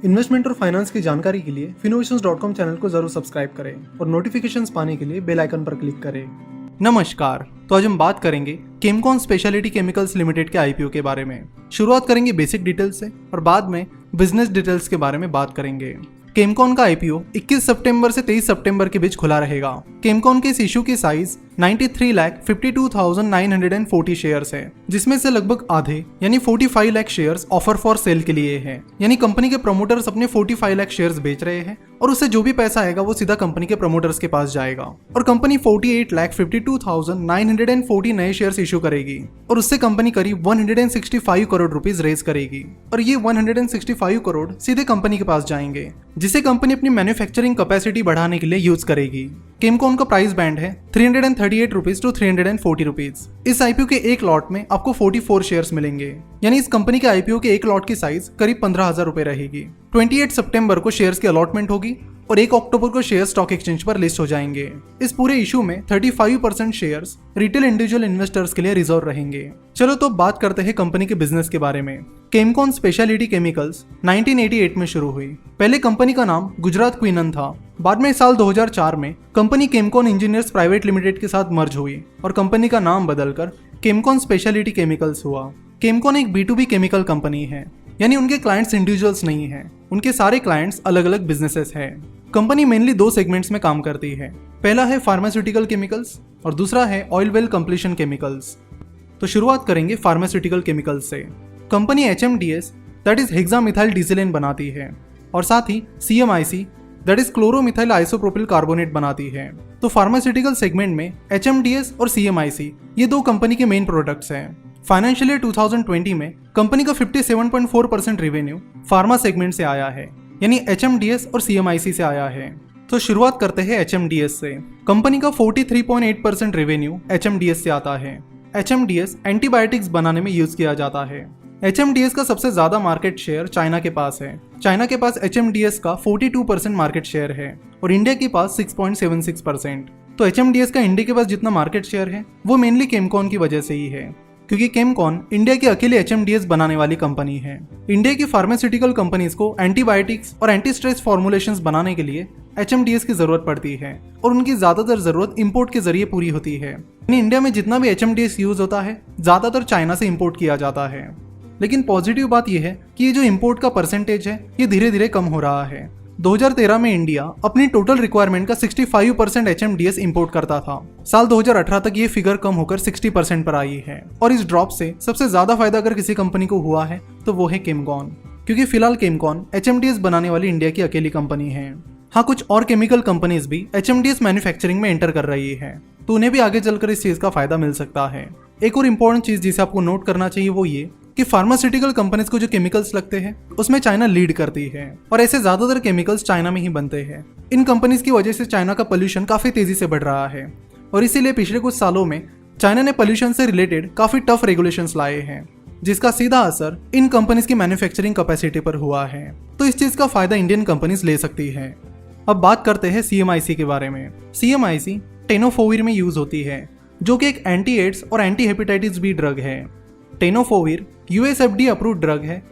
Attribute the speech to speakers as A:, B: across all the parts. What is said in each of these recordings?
A: Investment और finance की जानकारी के लिए Finnovations.com चैनल को जरूर सब्सक्राइब करें और नोटिफिकेशंस पाने के लिए बेल आइकन पर क्लिक करें।
B: नमस्कार। तो आज हम बात करेंगे केमकॉन स्पेशलिटी केमिकल्स लिमिटेड के आईपीओ के बारे में। शुरुआत करेंगे बेसिक डिटेल्स से और बाद में बिजनेस डिटेल्स के बारे में बात करेंगे। केमकॉन का आईपीओ 21 सितंबर से 23 सितंबर के बीच खुला रहेगा। केमकॉन के इस इशू की साइज 93,52,940 शेयर्स है, जिसमें से लगभग आधे यानी 45 lakh shares offer for sale के लिए है। यानी कंपनी के प्रमोटर्स अपने 45 लाख शेयर्स बेच रहे हैं और उससे जो भी पैसा आएगा वो सीधा कंपनी के प्रमोटर्स के पास जाएगा और कंपनी 48,52,940 नए शेयर्स इशू करेगी और उससे कंपनी करीब 165 करोड़ रुपीस रेज करेगी और ये 165 करोड़ सीधे कंपनी के पास जाएंगे, जिसे कंपनी अपनी मैन्युफैक्चरिंग कैपेसिटी बढ़ाने के लिए यूज करेगी। केमकॉन का प्राइस बैंड है 338 रुपीज टू 340 रुपीज। इस आईपीओ के एक लॉट में आपको 44 शेयर्स मिलेंगे, यानी इस कंपनी के आईपीओ के एक लॉट की साइज करीब 15,000 रुपए रहेगी। 28 सितंबर को शेयर्स की अलॉटमेंट होगी और 1 अक्टूबर को शेयर स्टॉक एक्सचेंज पर लिस्ट हो जाएंगे। इस पूरे इशू में 35% शेयर्स रिटेल इंडिविजुअल इन्वेस्टर्स के लिए रिजर्व रहेंगे। चलो तो बात करते हैं कंपनी के बिजनेस के बारे में। केमकॉन स्पेशलिटी केमिकल्स 1988 में शुरू हुई। पहले कंपनी का नाम गुजरात क्विनन था। बाद में साल 2004 में company Chemcon engineers private limited के साथ मर्ज हुई और कंपनी का नाम बदलकर केमकॉन स्पेशलिटी केमिकल्स हुआ। केमकॉन एक B2B केमिकल कंपनी है, यानी उनके क्लाइंट्स इंडिविजुअल्स नहीं हैं, उनके सारे क्लाइंट्स अलग अलग बिजनेसेस हैं। कंपनी मेनली 2 सेगमेंट्स में काम करती है। पहला है फार्मास्यूटिकल केमिकल्स और दूसरा है ऑयल वेल कंप्लीशन केमिकल्स। तो शुरुआत करेंगे फार्मास्यूटिकल केमिकल्स से। Company HMDS that is hexamethyl disilane बनाती है और साथ ही CMIC that is chloromethyl isopropyl carbonate बनाती है। तो फार्मास्यूटिकल सेगमेंट में HMDS और CMIC ये 2 कंपनी के मेन प्रोडक्ट्स हैं। फाइनेंशियल ईयर 2020 में कंपनी का 57.4% रेवेन्यू फार्मा सेगमेंट से आया है, यानी HMDS और CMIC से आया है। तो शुरुआत करते हैं HMDS से। कंपनी का 43.8% रेवेन्यू HMDS से आता है। HMDS एंटीबायोटिक्स बनाने में यूज किया जाता है। HMDS का सबसे ज्यादा मार्केट शेयर चाइना के पास है। चाइना के पास HMDS का 42% मार्केट शेयर है और इंडिया के पास 6.76%। तो HMDS का इंडिया के पास जितना मार्केट शेयर है वो मेनली केमकॉन की वजह से ही है, क्योंकि केमकॉन इंडिया की अकेले HMDS बनाने वाली कंपनी है। इंडिया की फार्मास्यूटिकल कंपनीज को एंटीबायोटिक्स और एंटी स्ट्रेस फॉर्मुलेशंस बनाने के लिए HMDS की जरूरत पड़ती है और उनकी ज्यादातर जरूरत इंपोर्ट के जरिए पूरी होती है। इंडिया में जितना भी HMDS यूज होता है ज्यादातर चाइना से इंपोर्ट किया जाता है। लेकिन पॉजिटिव बात यह है कि ये जो इंपोर्ट का परसेंटेज है ये धीरे धीरे कम हो रहा है। 2013 में इंडिया अपनी टोटल रिक्वायरमेंट का 65% HMDS इंपोर्ट करता था। साल 2018 तक ये फिगर कम होकर 60% पर आई है और इस ड्रॉप से सबसे ज्यादा फायदा अगर किसी कंपनी को हुआ है तो वो है केमकॉन, क्योंकि फिलहाल केमकॉन HMDS बनाने वाली इंडिया की अकेली कंपनी है। हाँ, कुछ और केमिकल कंपनीज भी HMDS मैन्युफैक्चरिंग में एंटर कर रही है, तो उन्हें भी आगे चलकर इस चीज का फायदा मिल सकता है। एक और इम्पोर्टेंट चीज जिसे आपको नोट करना चाहिए वो ये कि फार्मास्यूटिकल कंपनीज को जो केमिकल्स लगते हैं उसमें चाइना लीड करती है और ऐसे ज्यादातर केमिकल्स चाइना में ही बनते हैं। इन कंपनीज की वजह से चाइना का पोल्यूशन काफी तेजी से बढ़ रहा है और इसीलिए पिछले कुछ सालों में चाइना ने पोल्यूशन से रिलेटेड काफी टफ रेगुलेशंस लाए हैं, जिसका सीधा असर इन कंपनीज की मैन्युफैक्चरिंग कैपेसिटी पर हुआ है। तो इस चीज का फायदा इंडियन कंपनीज ले सकती है। अब बात करते हैं CMIC के बारे में। CMIC टेनोफोविर में यूज होती है, जो कि एक एंटी एड्स और एंटी हेपेटाइटिस बी ड्रग है। टेनोफोविर USFDA अप्रूव्ड ड्रग है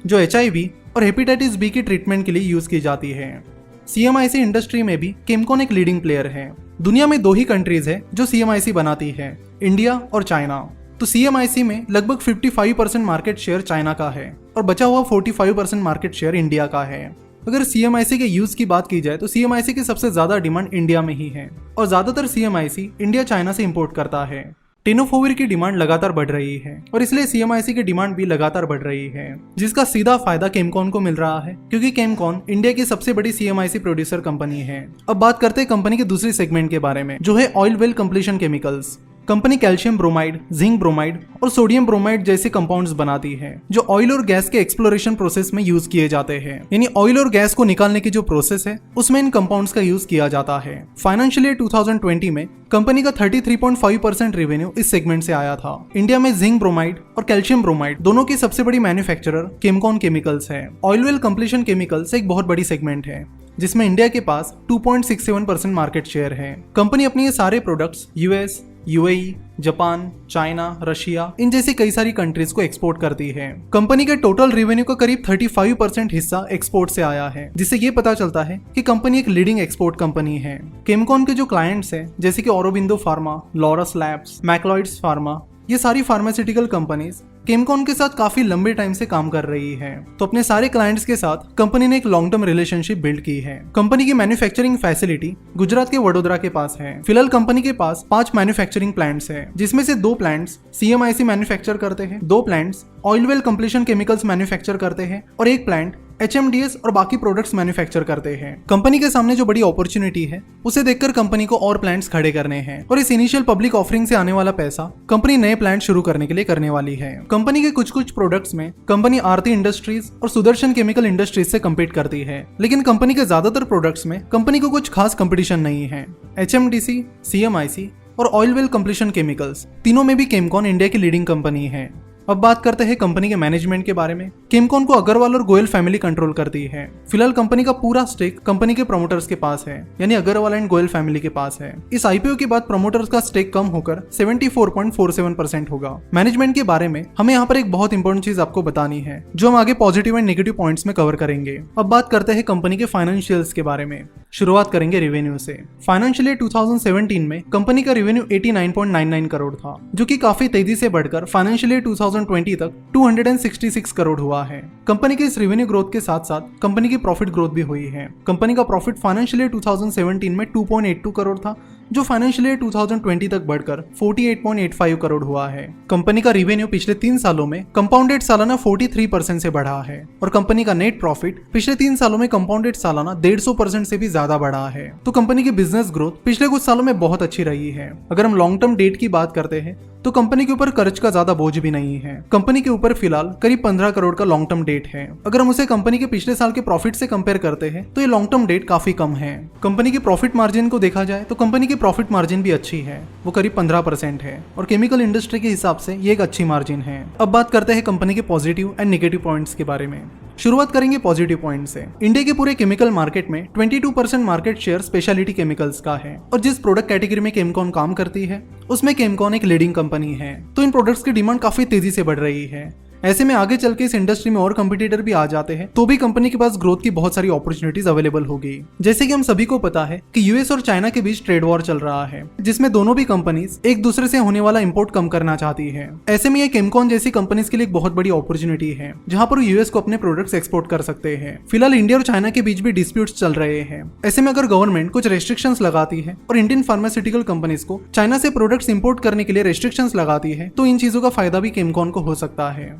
B: जो HIV और हेपेटाइटिस बी की ट्रीटमेंट के लिए यूज की जाती है। CMIC इंडस्ट्री में भी केमकॉन एक लीडिंग प्लेयर है। दुनिया में 2 ही कंट्रीज है जो CMIC बनाती है, इंडिया और चाइना। तो CMIC में लगभग 55% मार्केट शेयर चाइना का है और बचा हुआ 45% मार्केट शेयर इंडिया का है। अगर CMIC के यूज की बात की जाए तो CMIC की सबसे ज्यादा डिमांड इंडिया में ही है और ज्यादातर CMIC इंडिया चाइना से इंपोर्ट करता है। टेनोफोविर की डिमांड लगातार बढ़ रही है और इसलिए CMIC की डिमांड भी लगातार बढ़ रही है, जिसका सीधा फायदा केमकॉन को मिल रहा है, क्योंकि केमकॉन इंडिया की सबसे बड़ी CMIC प्रोड्यूसर कंपनी है। अब बात करते हैं कंपनी के दूसरी सेगमेंट के बारे में, जो है oil well completion chemicals. Company calcium bromide, zinc bromide और सोडियम ब्रोमाइड जैसे कंपाउंड्स बनाती है जो ऑयल और गैस के एक्सप्लोरेशन प्रोसेस में यूज किए जाते हैं। यानी ऑयल और गैस को निकालने की जो प्रोसेस है उसमें इन कंपाउंड्स का यूज किया जाता है। फाइनेंशियल ईयर 2020 में कंपनी का 33.5% रेवेन्यू इस सेगमेंट से आया था। इंडिया में जिंक ब्रोमाइड और कैल्शियम ब्रोमाइड दोनों की सबसे बड़ी मैन्युफैक्चरर केमकॉन केमिकल्स है। ऑयल वेल कंप्लीशन केमिकल्स एक बहुत बड़ी सेगमेंट है जिसमें इंडिया के पास 2.67% मार्केट शेयर है। कंपनी अपनी ये सारे products US, UAE, Japan, China, Russia इन जैसी कई सारी कंट्रीज को एक्सपोर्ट करती है। कंपनी के टोटल रेवेन्यू का करीब 35% हिस्सा एक्सपोर्ट से आया है, जिससे ये पता चलता है कि कंपनी एक लीडिंग एक्सपोर्ट कंपनी है। केमकॉन के जो क्लाइंट्स हैं जैसे कि Aurobindo pharma, Laurus labs, Macleods pharma, ये सारी फार्मास्यूटिकल कंपनीज केमकॉन के साथ काफी लंबे टाइम से काम कर रही है। तो अपने सारे क्लाइंट्स के साथ कंपनी ने एक लॉन्ग टर्म रिलेशनशिप बिल्ड की है। कंपनी की मैन्युफैक्चरिंग फैसिलिटी गुजरात के वडोदरा के पास है। फिलहाल कंपनी के पास 5 मैन्युफैक्चरिंग प्लांट्स है, जिसमें से 2 प्लांट्स CMIC मैन्युफैक्चर करते हैं, 2 plants oil well completion chemicals manufacture करते हैं और 1 प्लांट HMDS और बाकी प्रोडक्ट्स मैन्युफैक्चर करते हैं। कंपनी के सामने जो बड़ी अपॉर्चुनिटी है उसे देखकर कंपनी को और प्लांट्स खड़े करने हैं और इस इनिशियल पब्लिक ऑफरिंग से आने वाला पैसा कंपनी नए प्लांट शुरू करने के लिए करने वाली है। कंपनी के कुछ प्रोडक्ट्स में कंपनी आरती इंडस्ट्रीज और सुदर्शन केमिकल इंडस्ट्रीज से कम्पीट करती है, लेकिन कंपनी के ज्यादातर प्रोडक्ट्स में कंपनी को कुछ खास कंपटीशन नहीं है। HMDC, CMIC और ऑयल वेल कंप्लीशन केमिकल्स तीनों में भी केमकॉन इंडिया की लीडिंग कंपनी है। अब बात करते हैं कंपनी के मैनेजमेंट के बारे में। केमकॉन को अग्रवाल और गोयल फैमिली कंट्रोल करती है। फिलहाल कंपनी का पूरा स्टेक कंपनी के प्रमोटर्स के पास है, यानी अग्रवाल एंड गोयल फैमिली के पास है। इस IPO के बाद प्रमोटर्स का स्टेक कम होकर 74.47% होगा। मैनेजमेंट के बारे में हमें यहाँ पर एक बहुत इंपॉर्टेंट चीज आपको बतानी है, जो हम आगे पॉजिटिव एंड नेगेटिव पॉइंट्स में कवर करेंगे। अब बात करते हैं कंपनी के फाइनेंशियल्स के बारे में। शुरुआत करेंगे रेवेन्यू से। फाइनेंशियल ईयर 2017 में कंपनी का रेवेन्यू 89.99 करोड़ था, जो कि काफी तेजी से बढ़कर फाइनेंशियल ईयर 2020 तक 266 करोड़ हुआ है। कंपनी के इस रेवेन्यू ग्रोथ के साथ साथ कंपनी की प्रॉफिट ग्रोथ भी हुई है। कंपनी का प्रॉफिट फाइनेंशियल ईयर 2017 में 2.82 करोड़ था, जो फाइनेंशियल ईयर 2020 तक बढ़कर 48.85 करोड़ हुआ है। कंपनी का रेवेन्यू पिछले 3 सालों में कंपाउंडेड सालाना 43% से बढ़ा है और कंपनी का नेट प्रॉफिट पिछले 3 सालों में कंपाउंडेड सालाना 150% से भी ज्यादा बढ़ा है। तो कंपनी की बिजनेस ग्रोथ पिछले कुछ सालों में बहुत अच्छी रही है। अगर हम लॉन्ग टर्म डेट की बात करते हैं तो कंपनी के ऊपर कर्ज का ज्यादा बोझ भी नहीं है। कंपनी के ऊपर फिलहाल करीब 15 करोड़ का लॉन्ग टर्म डेट है। अगर हम उसे कंपनी के पिछले साल के प्रॉफिट से कंपेयर करते हैं तो ये लॉन्ग टर्म डेट काफी कम है। कंपनी की प्रॉफिट मार्जिन को देखा जाए तो कंपनी की प्रॉफिट मार्जिन भी अच्छी है, वो करीब 15% है और केमिकल इंडस्ट्री के हिसाब से ये एक अच्छी मार्जिन है। अब बात करते हैं कंपनी के पॉजिटिव एंड नेगेटिव पॉइंट्स के बारे में। शुरुआत करेंगे पॉजिटिव पॉइंट से। इंडिया के पूरे केमिकल मार्केट में 22% मार्केट शेयर स्पेशलिटी केमिकल्स का है और जिस प्रोडक्ट कैटेगरी में केमकॉन काम करती है उसमें केमकॉन एक लीडिंग कंपनी है। तो इन प्रोडक्ट्स की डिमांड काफी तेजी से बढ़ रही है। ऐसे में आगे चल के इस इंडस्ट्री में और कंपटीटर भी आ जाते हैं तो भी कंपनी के पास ग्रोथ की बहुत सारी अपॉर्चुनिटीज अवेलेबल होगी। जैसे कि हम सभी को पता है कि यूएस और चाइना के बीच ट्रेड वॉर चल रहा है, जिसमें दोनों भी कंपनीज एक दूसरे से होने वाला इंपोर्ट कम करना चाहती है। ऐसे में ये केमकॉन जैसी कंपनीज के लिए एक बहुत बड़ी अपॉर्चुनिटी है, जहां पर यूएस को अपने प्रोडक्ट्स एक्सपोर्ट कर सकते हैं। फिलहाल इंडिया और चाइना के बीच भी डिस्प्यूट्स चल रहे हैं। ऐसे में अगर गवर्नमेंट कुछ रेस्ट्रिक्शंस लगाती है और इंडियन फार्मास्यूटिकल कंपनीज को चाइना से प्रोडक्ट्स इंपोर्ट करने के लिए रेस्ट्रिक्शंस लगाती है तो इन चीजों का फायदा भी केमकॉन को हो सकता है।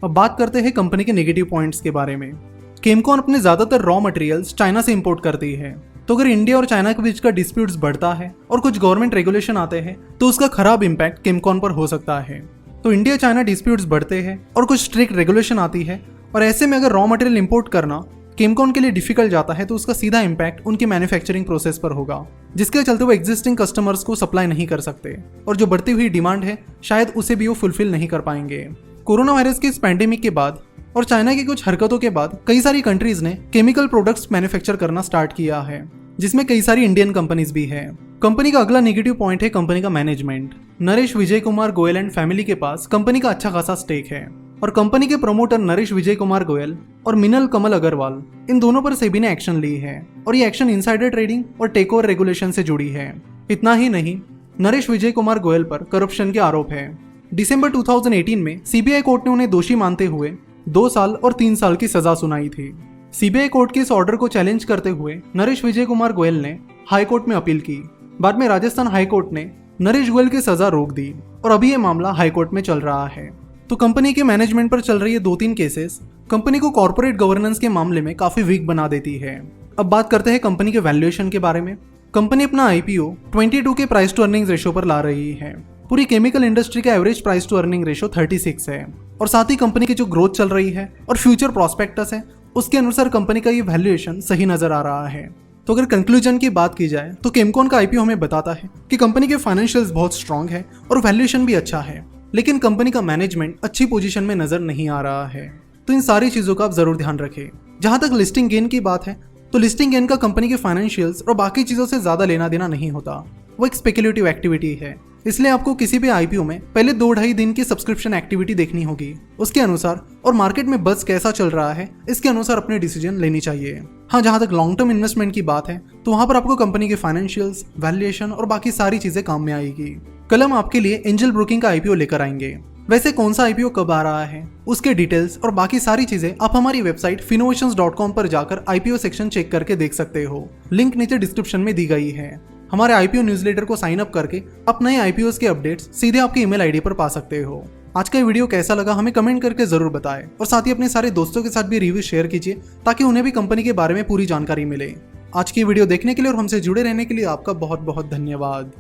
B: अब बात करते हैं कंपनी के नेगेटिव पॉइंट्स के बारे में। केमकॉन अपने ज्यादातर रॉ मटेरियल्स चाइना से इंपोर्ट करती है, तो अगर इंडिया और चाइना के बीच का डिस्प्यूट्स बढ़ता है और कुछ गवर्नमेंट रेगुलेशन आते हैं तो उसका खराब इंपैक्ट केमकॉन पर हो सकता है। तो इंडिया चाइना डिस्प्यूट्स बढ़ते हैं और कुछ स्ट्रिक्ट रेगुलेशन आती है और ऐसे में अगर रॉ मटेरियल इंपोर्ट करना केमकॉन के लिए डिफिकल्ट जाता है तो उसका सीधा इंपैक्ट उनकी मैन्युफैक्चरिंग प्रोसेस पर होगा, जिसके चलते वो एग्जिस्टिंग कस्टमर्स को सप्लाई नहीं कर सकते और जो बढ़ती हुई डिमांड है शायद उसे भी वो फुलफिल नहीं कर पाएंगे। कोरोना वायरस के इस पैंडेमिक के बाद और चाइना की कुछ हरकतों के बाद कई सारी कंट्रीज ने केमिकल प्रोडक्ट्स मैन्युफैक्चर करना स्टार्ट किया है, जिसमें कई सारी इंडियन कंपनीज भी है। कंपनी का अगला नेगेटिव पॉइंट है कंपनी का management. Naresh Vijay Kumar Goyal and family के पास कंपनी का अच्छा खासा स्टेक है और कंपनी के प्रमोटर नरेश विजय कुमार गोयल और मिनल कमल अग्रवाल, इन दोनों पर सेबी ने एक्शन ली है और ये एक्शन इनसाइडर ट्रेडिंग और टेक ओवर रेगुलेशन से जुड़ी है। इतना ही नहीं, नरेश विजय कुमार गोयल पर करप्शन के आरोप है। दिसंबर 2018 में सीबीआई कोर्ट ने उन्हें दोषी मानते हुए 2 साल और 3 साल की सजा सुनाई थी। सीबीआई कोर्ट के इस ऑर्डर को चैलेंज करते हुए नरेश विजय कुमार गोयल ने हाई कोर्ट में अपील की। बाद में राजस्थान हाई कोर्ट ने नरेश गोयल की सजा रोक दी और अभी ये मामला हाई कोर्ट में चल रहा है। तो कंपनी के मैनेजमेंट पर चल रही है 2-3 केसेस कंपनी को कॉर्पोरेट गवर्नेंस के मामले में काफी वीक बना देती है। अब बात करते हैं कंपनी के वैल्यूएशन के बारे में। कंपनी अपना IPO 22 के प्राइस टू अर्निंग रेशो पर ला रही है। पूरी केमिकल इंडस्ट्री का average price to earning ratio 36 है और साथ ही कंपनी की जो ग्रोथ चल रही है और फ्यूचर प्रोस्पेक्टस है उसके अनुसार कंपनी का ये वैल्यूएशन सही नजर आ रहा है। तो अगर कंक्लूजन की बात की जाए तो केमकॉन का IPO हमें बताता है कि कंपनी के फाइनेंशियल्स बहुत स्ट्रांग है और वैल्यूएशन भी अच्छा है, लेकिन कंपनी का मैनेजमेंट अच्छी पोजीशन में नजर नहीं आ रहा है। तो इन सारी चीजों का आप जरूर ध्यान रखें। जहां तक लिस्टिंग गेन की बात है तो लिस्टिंग गेन का कंपनी के फाइनेंशियल्स और बाकी चीजों से ज्यादा लेना देना नहीं होता, वो एक स्पेक्युलेटिव एक्टिविटी है इसलिए आपको किसी भी आईपीओ में पहले 2-2.5 दिन की सब्सक्रिप्शन एक्टिविटी देखनी होगी। उसके अनुसार और मार्केट में बज़ कैसा चल रहा है इसके अनुसार अपने डिसीजन लेनी चाहिए। हाँ, जहां तक लॉन्ग टर्म इन्वेस्टमेंट की बात है तो वहां पर आपको कंपनी के फाइनेंशियल्स, वैल्यूएशन और बाकी सारी चीजें काम में आएगी। कल हम आपके लिए एंजल ब्रोकिंग का आईपीओ लेकर आएंगे। वैसे कौन सा आईपीओ कब आ रहा है, उसके डिटेल्स और बाकी सारी चीजें आप हमारी वेबसाइट finnovations.com पर जाकर आईपीओ सेक्शन चेक करके देख सकते हो। लिंक नीचे डिस्क्रिप्शन में दी गई है। हमारे आईपीओ न्यूज़लेटर को साइन अप करके आप नए आईपीओ के अपडेट्स सीधे आपके ईमेल आईडी पर पा सकते हो। आज का वीडियो कैसा लगा हमें कमेंट करके जरूर बताएं और साथ ही अपने सारे दोस्तों के साथ भी रिव्यू शेयर कीजिए ताकि उन्हें भी कंपनी के बारे में पूरी जानकारी मिले। आज की वीडियो देखने के लिए और हमसे जुड़े रहने के लिए आपका बहुत बहुत धन्यवाद।